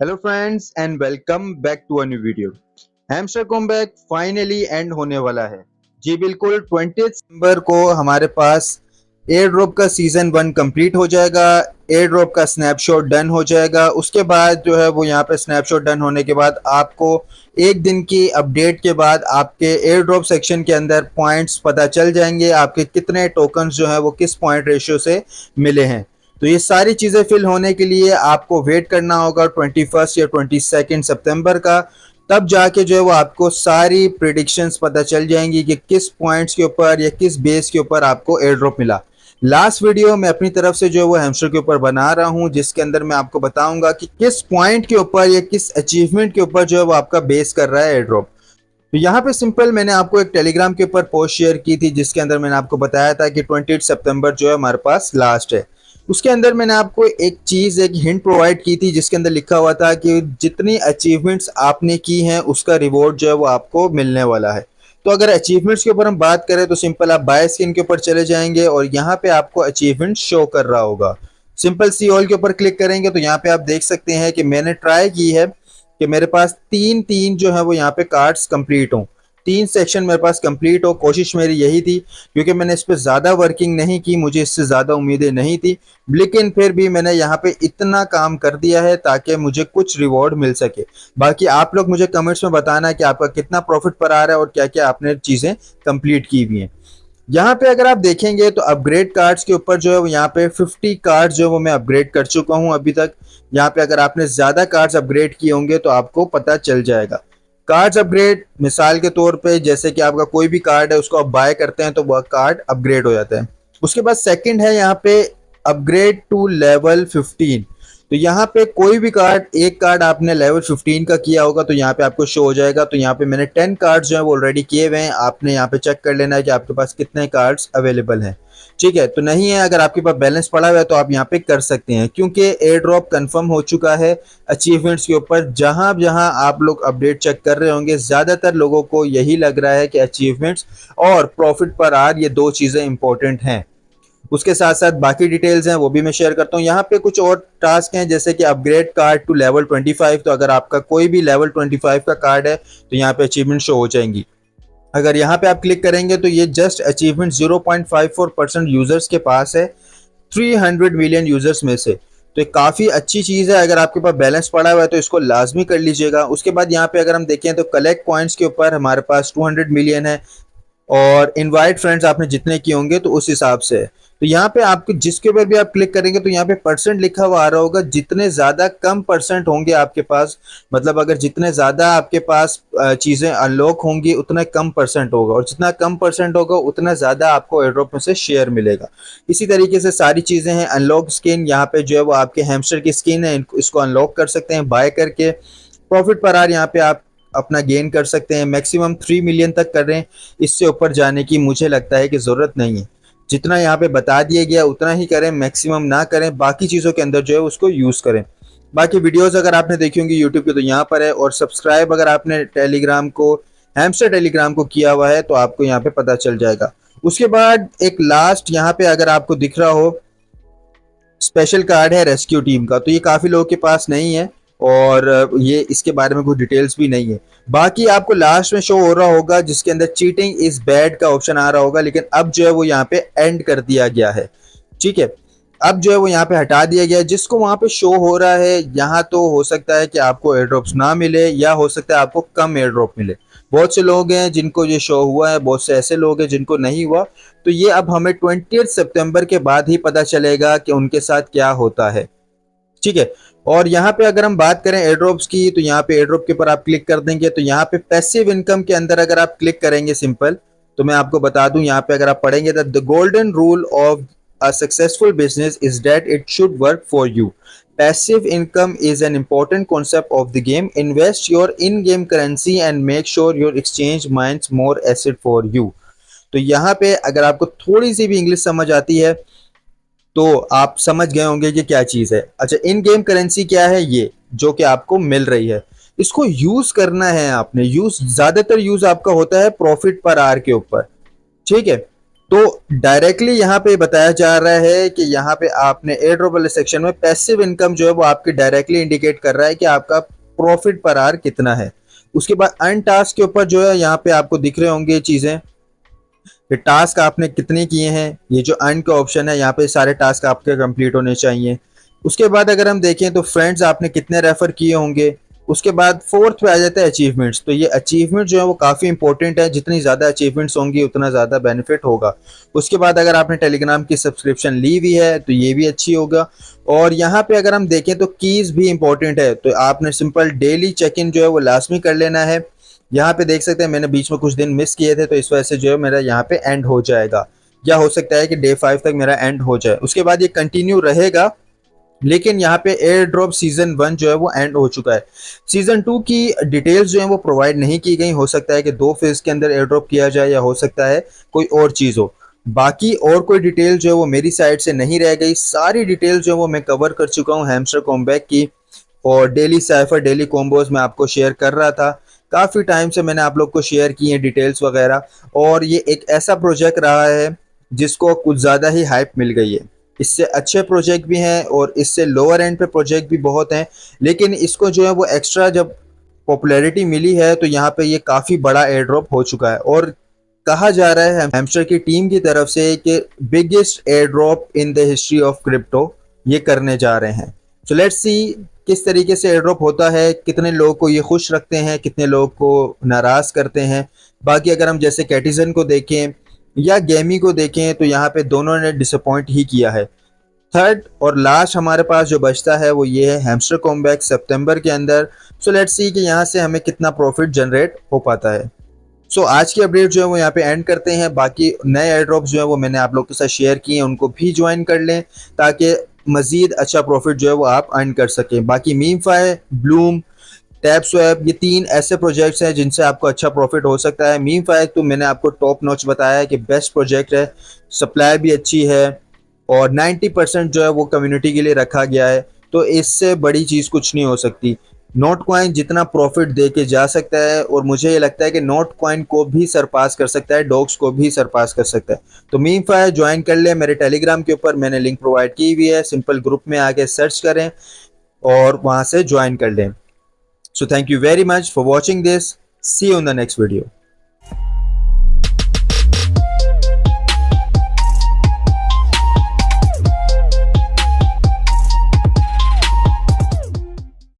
Hello friends and welcome back to a new video. Hamster comeback finally end होने वाला है। जी बिल्कुल, 20 सितंबर को हमारे पास एयर ड्रॉप का सीजन 1 कंप्लीट हो जाएगा। एयर ड्रॉप का स्नैपशॉट डन हो जाएगा। उसके बाद जो है वो यहाँ पे स्नैपशॉट डन होने के बाद आपको एक दिन की अपडेट के बाद आपके एयर ड्रॉप सेक्शन के अंदर पॉइंट्स पता चल जाएंगे, आपके कितने टोकन्स जो है वो किस पॉइंट रेशियो से मिले हैं। तो ये सारी चीज़ें फिल होने के लिए आपको वेट करना होगा 21 या 22 सितंबर का। तब जाके जो है वो आपको सारी प्रिडिक्शंस पता चल जाएंगी कि किस पॉइंट्स के ऊपर या किस बेस के ऊपर आपको एयर ड्रॉप मिला। लास्ट वीडियो मैं अपनी तरफ से जो है वो हैमस्टर के ऊपर बना रहा हूँ, जिसके अंदर मैं आपको बताऊंगा कि किस पॉइंट के ऊपर या किस अचीवमेंट के ऊपर जो है वो आपका बेस कर रहा है एयर ड्रॉप। तो यहाँ पे सिंपल मैंने आपको एक टेलीग्राम के ऊपर पोस्ट शेयर की थी, जिसके अंदर मैंने आपको बताया था कि 28 सितंबर जो है हमारे पास लास्ट है। उसके अंदर मैंने आपको एक चीज़, एक हिंट प्रोवाइड की थी, जिसके अंदर लिखा हुआ था कि जितनी अचीवमेंट्स आपने की हैं उसका रिवॉर्ड जो है वो आपको मिलने वाला है। तो अगर अचीवमेंट्स के ऊपर हम बात करें तो सिंपल आप बाय स्किन के ऊपर चले जाएंगे और यहाँ पे आपको अचीवमेंट शो कर रहा होगा। सिंपल सी ऑल के ऊपर क्लिक करेंगे तो यहाँ पे आप देख सकते हैं कि मैंने ट्राई की है कि मेरे पास तीन तीन जो है वो यहाँ पे कार्ड्स कंप्लीट हों, तीन सेक्शन मेरे पास कंप्लीट हो। कोशिश मेरी यही थी, क्योंकि मैंने इस पर ज़्यादा वर्किंग नहीं की, मुझे इससे ज़्यादा उम्मीदें नहीं थी, लेकिन फिर भी मैंने यहाँ पे इतना काम कर दिया है ताकि मुझे कुछ रिवॉर्ड मिल सके। बाकी आप लोग मुझे कमेंट्स में बताना कि आपका कितना प्रॉफिट पर आ रहा है और क्या क्या आपने चीज़ें कंप्लीट की हुई हैं। यहाँ पे अगर आप देखेंगे तो अपग्रेड कार्ड्स के ऊपर जो है वो यहाँ पे 50 कार्ड्स जो है वो मैं अपग्रेड कर चुका हूँ अभी तक। यहाँ पे अगर आपने ज़्यादा कार्ड्स अपग्रेड किए होंगे तो आपको पता चल जाएगा। कार्ड्स अपग्रेड मिसाल के तौर पे जैसे कि आपका कोई भी कार्ड है उसको आप बाय करते हैं तो वह कार्ड अपग्रेड हो जाता है। उसके बाद सेकंड है यहाँ पे अपग्रेड टू लेवल 15। तो यहाँ पे कोई भी कार्ड, एक कार्ड आपने लेवल 15 का किया होगा तो यहाँ पे आपको शो हो जाएगा। तो यहाँ पे मैंने 10 कार्ड्स जो है वो ऑलरेडी किए हुए हैं। आपने यहाँ पे चेक कर लेना है कि आपके पास कितने कार्ड्स अवेलेबल हैं। ठीक है, तो नहीं है, अगर आपके पास बैलेंस पड़ा हुआ है तो आप यहाँ पे कर सकते हैं, क्योंकि एयर ड्रॉप कन्फर्म हो चुका है अचीवमेंट्स के ऊपर। जहां जहां आप लोग अपडेट चेक कर रहे होंगे, ज़्यादातर लोगों को यही लग रहा है कि अचीवमेंट्स और प्रॉफिट पर आर ये दो चीज़ें इंपॉर्टेंट हैं। उसके साथ साथ बाकी डिटेल्स हैं वो भी मैं शेयर करता हूँ। यहाँ पे कुछ और टास्क हैं, जैसे कि अपग्रेड कार्ड टू लेवल 25। तो अगर आपका कोई भी लेवल 25 का कार्ड है तो यहाँ पे अचीवमेंट शो हो जाएंगी। अगर यहाँ पे आप क्लिक करेंगे तो ये जस्ट अचीवमेंट 0.54% यूजर्स के पास है 300 मिलियन यूजर्स में से। तो एक काफ़ी अच्छी चीज़ है। अगर आपके पास बैलेंस पड़ा हुआ है तो इसको लाजमी कर लीजिएगा। उसके बाद यहाँ पे अगर हम देखें तो कलेक्ट पॉइंट्स के ऊपर हमारे पास 200 मिलियन है, और इनवाइट फ्रेंड्स आपने जितने किए होंगे तो उस हिसाब से है। तो यहाँ पे आपको जिसके ऊपर भी आप क्लिक करेंगे तो यहाँ पे परसेंट लिखा हुआ आ रहा होगा। जितने ज़्यादा कम परसेंट होंगे आपके पास, मतलब अगर जितने ज़्यादा आपके पास चीज़ें अनलॉक होंगी उतना कम परसेंट होगा, और जितना कम परसेंट होगा उतना ज़्यादा आपको एयरड्रॉप में से शेयर मिलेगा। इसी तरीके से सारी चीज़ें हैं। अनलॉक स्किन, यहाँ पे जो है वो आपके हैमस्टर की स्किन है, इसको अनलॉक कर सकते हैं बाय करके। प्रॉफिट पर आर यहाँ पे आप अपना गेन कर सकते हैं। मैक्सिमम 3 मिलियन तक कर रहे हैं, इससे ऊपर जाने की मुझे लगता है कि ज़रूरत नहीं है। जितना यहाँ पे बता दिया गया उतना ही करें, मैक्सिमम ना करें। बाकी चीज़ों के अंदर जो है उसको यूज़ करें। बाकी वीडियोस अगर आपने देखी होंगी यूट्यूब पे तो यहाँ पर है, और सब्सक्राइब अगर आपने टेलीग्राम को, हैमस्टर टेलीग्राम को किया हुआ है तो आपको यहाँ पे पता चल जाएगा। उसके बाद एक लास्ट यहाँ पे अगर आपको दिख रहा हो स्पेशल कार्ड है रेस्क्यू टीम का, तो ये काफ़ी लोगों के पास नहीं है, और ये इसके बारे में कुछ डिटेल्स भी नहीं है। बाकी आपको लास्ट में शो हो रहा होगा जिसके अंदर चीटिंग इज बैड का ऑप्शन आ रहा होगा, लेकिन अब जो है वो यहाँ पे एंड कर दिया गया है। ठीक है, अब जो है वो यहाँ पे हटा दिया गया है। जिसको वहाँ पे शो हो रहा है यहाँ, तो हो सकता है कि आपको एयर ड्रॉप्स ना मिले, या हो सकता है आपको कम एयर ड्रॉप मिले। बहुत से लोग हैं जिनको ये शो हुआ है, बहुत से ऐसे लोग हैं जिनको नहीं हुआ। तो ये अब हमें 20 सितंबर के बाद ही पता चलेगा कि उनके साथ क्या होता है। ठीक है, और यहाँ पे अगर हम बात करें एयरड्रॉप्स की, तो यहाँ पे एयरड्रॉप के ऊपर आप क्लिक कर देंगे तो यहाँ पे पैसिव इनकम के अंदर अगर आप क्लिक करेंगे सिंपल, तो मैं आपको बता दूं यहाँ पे अगर आप पढ़ेंगे the golden rule of a successful business is that it should work for you. Passive income is an important concept of the game. Invest your in-game currency and make sure your exchange mines more asset for you. तो यहाँ पे अगर आपको थोड़ी सी भी English समझ आती है तो आप समझ गए होंगे कि क्या चीज़ है। अच्छा, इन गेम करेंसी क्या है, ये जो कि आपको मिल रही है, इसको यूज़ करना है आपने। यूज़ ज़्यादातर यूज़ आपका होता है प्रॉफिट पर आर के ऊपर। ठीक है, तो डायरेक्टली यहाँ पे बताया जा रहा है कि यहाँ पे आपने एयर ड्रॉप वाले सेक्शन में पैसिव इनकम जो है वो आपकी डायरेक्टली इंडिकेट कर रहा है कि आपका प्रॉफिट पर आवर कितना है। उसके बाद अर्न टास्क के ऊपर जो है यहाँ पे आपको दिख रहे होंगे चीजें कि टास्क आपने कितने किए हैं। ये जो अर्न का ऑप्शन है यहाँ पे सारे टास्क आपके कंप्लीट होने चाहिए। उसके बाद अगर हम देखें तो फ्रेंड्स आपने कितने रेफर किए होंगे। उसके बाद फोर्थ पे आ जाता है अचीवमेंट्स। तो ये अचीवमेंट जो है वो काफ़ी इंपॉर्टेंट है, जितनी ज़्यादा अचीवमेंट्स होंगी उतना ज़्यादा बेनिफिट होगा। उसके बाद अगर आपने टेलीग्राम की सब्सक्रिप्शन ली हुई है तो ये भी अच्छी होगा। और यहाँ पे अगर हम देखें तो कीज़ भी इंपॉर्टेंट है, तो आपने सिंपल डेली चेक इन जो है वो लाजमी कर लेना है। यहाँ पे देख सकते हैं मैंने बीच में कुछ दिन मिस किए थे, तो इस वजह से जो है मेरा यहाँ पे एंड हो जाएगा, या हो सकता है कि डे 5 तक मेरा एंड हो जाए। उसके बाद ये कंटिन्यू रहेगा, लेकिन यहाँ पे एयर ड्रॉप सीजन 1 जो है वो एंड हो चुका है। सीजन 2 की डिटेल्स जो है वो प्रोवाइड नहीं की गई। हो सकता है कि 2 फेज के अंदर एयर ड्रॉप किया जाए, या हो सकता है कोई और चीज़ हो। बाकी और कोई डिटेल जो है वो मेरी साइड से नहीं रह गई। सारी डिटेल जो है वो मैं कवर कर चुका हूँ हैमस्टर कॉम्बैक की। और डेली साइफर डेली कॉम्बोज में आपको शेयर कर रहा था। काफ़ी टाइम से मैंने आप लोग को शेयर की है डिटेल्स वगैरह। और ये एक ऐसा प्रोजेक्ट रहा है जिसको कुछ ज़्यादा ही हाइप मिल गई है। इससे अच्छे प्रोजेक्ट भी हैं और इससे लोअर एंड पे प्रोजेक्ट भी बहुत हैं, लेकिन इसको जो है वो एक्स्ट्रा जब पॉपुलैरिटी मिली है तो यहाँ पे ये काफ़ी बड़ा एयर ड्रॉप हो चुका है। और कहा जा रहा है हैमस्टर की टीम की तरफ से कि biggest air drop in the history of crypto ये करने जा रहे हैं। सो लेट्स सी किस तरीके से एयर ड्रॉप होता है, कितने लोगों को ये खुश रखते हैं, कितने लोगों को नाराज़ करते हैं। बाकी अगर हम जैसे कैटिजन को देखें या गेमी को देखें तो यहाँ पे दोनों ने डिसअपॉइंट ही किया है। थर्ड और लास्ट हमारे पास जो बचता है वो ये है हैमस्टर कॉम्बैक सितंबर के अंदर। सो लेट्स सी कि यहाँ से हमें कितना प्रॉफिट जनरेट हो पाता है। सो आज की अपडेट जो है वो यहाँ पे एंड करते हैं। बाकी नए एयर ड्रॉप्स जो है वो मैंने आप लोग के साथ शेयर किए हैं, उनको भी ज्वाइन कर लें ताकि मजीद अच्छा प्रॉफिट जो है वो आप अर्न कर सकें। बाकी मीमफाई, ब्लूम, टैप स्वैप ये 3 ऐसे प्रोजेक्ट्स हैं जिनसे आपको अच्छा प्रॉफिट हो सकता है। मीमफाई तो मैंने आपको टॉप नॉच बताया है कि बेस्ट प्रोजेक्ट है, सप्लाई भी अच्छी है और 90% जो है वो कम्युनिटी के लिए रखा गया है। तो इससे बड़ी चीज़ कुछ नहीं हो सकती। नोट कॉइन जितना प्रॉफिट दे के जा सकता है, और मुझे ये लगता है कि नोट कॉइन को भी सरपास कर सकता है, डॉग्स को भी सरपास कर सकता है। तो मीमफाई ज्वाइन कर ले मेरे टेलीग्राम के ऊपर, मैंने लिंक प्रोवाइड की हुई है। सिंपल ग्रुप में आके सर्च करें और वहाँ से ज्वाइन कर लें। So thank you very much for watching this. See you in the next video.